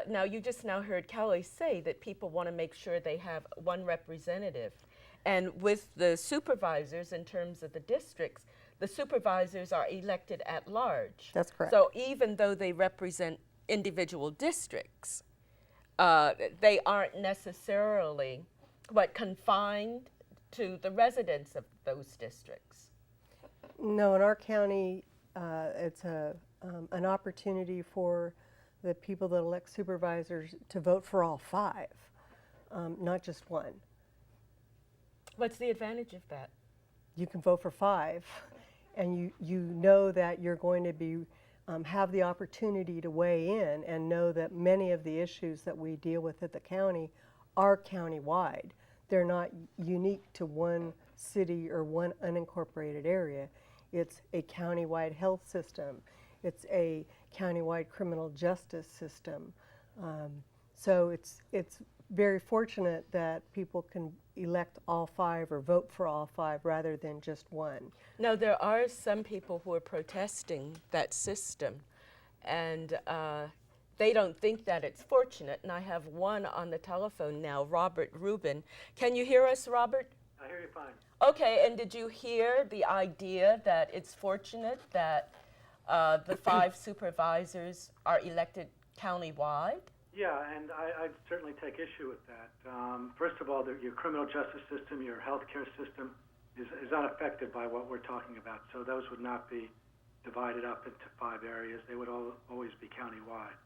now you just now heard Kelly say that people want to make sure they have one representative. And with the supervisors, in terms of the districts, the supervisors are elected at large. That's correct. So even though they represent individual districts, they aren't necessarily confined to the residents of those districts. No, in our county, it's an opportunity for the people that elect supervisors to vote for all five, not just one. What's the advantage of that? You can vote for five, and you know that you're going to be have the opportunity to weigh in and know that many of the issues that we deal with at the county are countywide. They're not unique to one city or one unincorporated area. It's a countywide health system. It's a countywide criminal justice system. So it's very fortunate that people can elect all five or vote for all five rather than just one. Now, there are some people who are protesting that system, and they don't think that it's fortunate. And I have one on the telephone now, Robert Rubin. Can you hear us, Robert? I hear you fine. Okay, and did you hear the idea that it's fortunate that the five supervisors are elected countywide? Yeah, and I'd certainly take issue with that. First of all, your criminal justice system, your healthcare system is unaffected by what we're talking about. So those would not be divided up into five areas. They would always be countywide.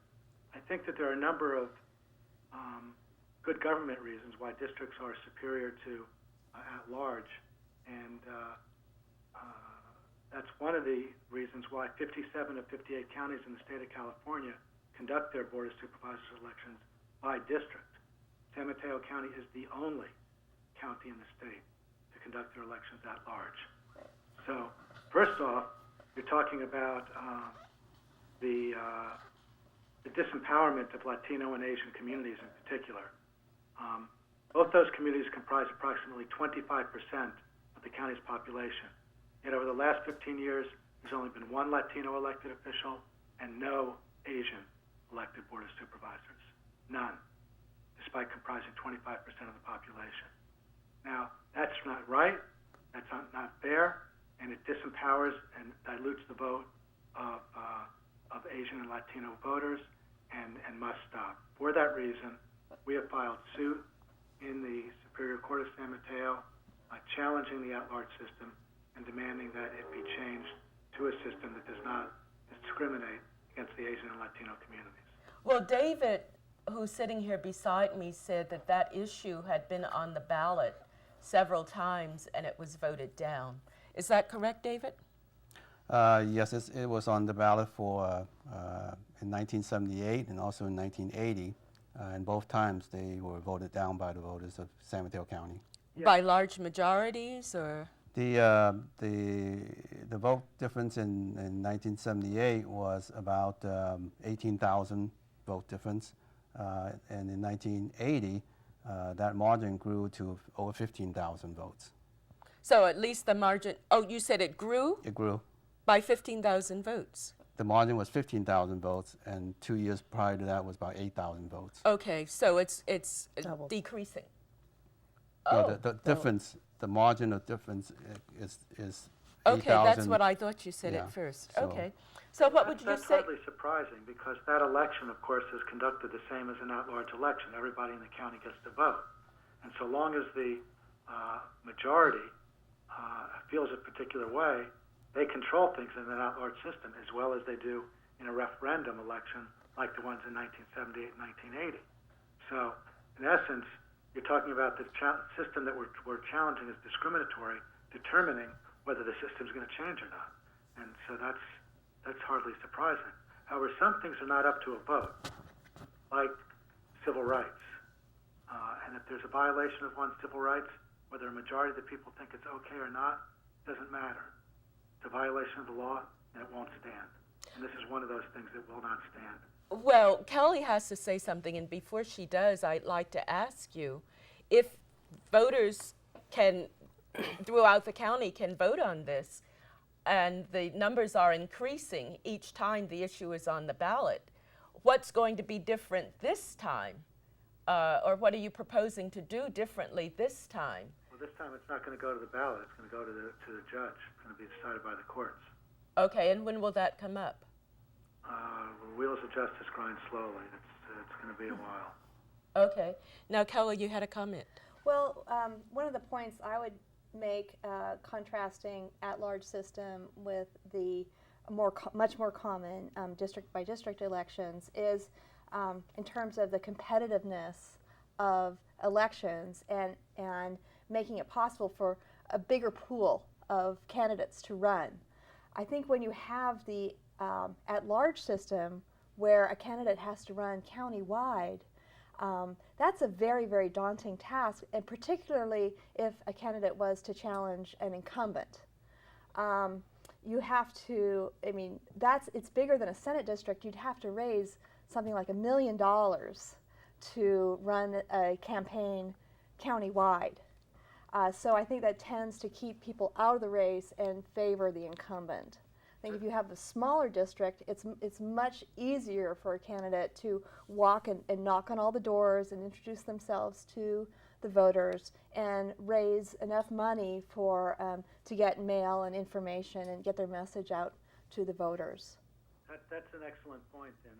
I think that there are a number of good government reasons why districts are superior to at large. And that's one of the reasons why 57 of 58 counties in the state of California conduct their Board of Supervisors elections by district. San Mateo County is the only county in the state to conduct their elections at large. So, first off, you're talking about the disempowerment of Latino and Asian communities in particular. Both those communities comprise approximately 25% of the county's population. Yet over the last 15 years, there's only been one Latino elected official and no Asian elected Board of Supervisors. None, despite comprising 25% of the population. Now, that's not right, that's not fair, and it disempowers and dilutes the vote of Asian and Latino voters and must stop. For that reason, we have filed suit in the Superior Court of San Mateo challenging the at-large system and demanding that it be changed to a system that does not discriminate against the Asian and Latino communities. Well, David, who's sitting here beside me, said that that issue had been on the ballot several times and it was voted down. Is that correct, David? Yes, it was on the ballot for in 1978 and also in 1980. And both times they were voted down by the voters of San Mateo County. Yeah. By large majorities, or? The vote difference in 1978 was about 18,000 vote difference, and in 1980 that margin grew to over 15,000 votes. So at least the margin, oh, you said it grew? It grew. By 15,000 votes. The margin was 15,000 votes, and 2 years prior to that was about 8,000 votes. Okay, so it's Doubled. decreasing. No, the difference, the margin of difference is 8,000. Okay, that's what I thought you said Yeah, at first. so- Okay, so what would you That's say? hardly surprising because that election, of course, is conducted the same as an at-large election. Everybody in the county gets to vote. And so long as the majority feels a particular way, they control things in an at-large system as well as they do in a referendum election like the ones in 1978 and 1980. So, in essence, you're talking about the system that we're challenging as discriminatory, determining whether the system's going to change or not. And so that's hardly surprising. However, some things are not up to a vote, like civil rights. And if there's a violation of one's civil rights, whether a majority of the people think it's okay or not, doesn't matter. It's a violation of the law, and it won't stand. And this is one of those things that will not stand. Well, Kelly has to say something, and before she does, I'd like to ask you if voters can, throughout the county, can vote on this, and the numbers are increasing each time the issue is on the ballot. what's going to be different this time? Or what are you proposing to do differently this time? Well, this time it's not going to go to the ballot. It's going to go to the judge. It's going to be decided by the courts. Okay, and when will that come up? Wheels of justice grind slowly. It's going to be a while. Okay. Now, Kelly, you had a comment. Well, one of the points I would make, contrasting at-large system with the much more common district-by-district elections, is in terms of the competitiveness of elections and making it possible for a bigger pool of candidates to run. I think when you have the at-large system where a candidate has to run county-wide, that's a very, very daunting task, and particularly if a candidate was to challenge an incumbent. You have to, I mean, it's bigger than a Senate district. You'd have to raise something like $1 million to run a campaign county-wide. So I think that tends to keep people out of the race and favor the incumbent. I think if you have a smaller district, it's much easier for a candidate to walk and knock on all the doors and introduce themselves to the voters and raise enough money for to get mail and information and get their message out to the voters. That's an excellent point, and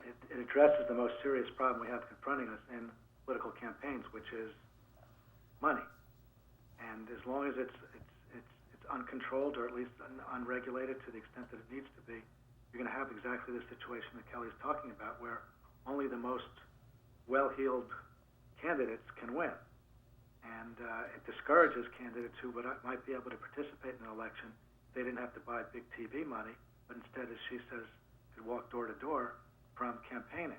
it addresses the most serious problem we have confronting us in political campaigns, which is money. And as long as it's uncontrolled, or at least unregulated to the extent that it needs to be, you're going to have exactly the situation that Kelly's talking about, where only the most well-heeled candidates can win. And it discourages candidates who might be able to participate in an election. They didn't have to buy big TV money, but instead, as she says, could walk door to door from campaigning.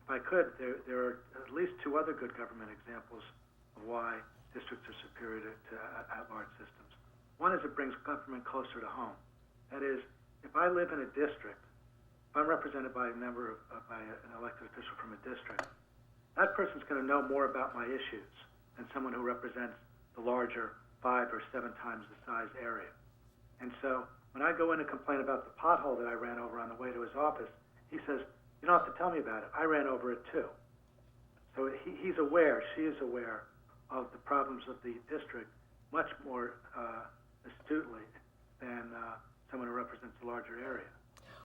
If I could, there are at least two other good government examples of why districts are superior to at-large systems. One is it brings government closer to home. That is, if I live in a district, if I'm represented by by an elected official from a district, that person's going to know more about my issues than someone who represents the larger 5 or 7 times the size area. And so when I go in and complain about the pothole that I ran over on the way to his office, he says, you don't have to tell me about it. I ran over it too. So he's aware, she is aware of the problems of the district much more astutely than someone who represents a larger area.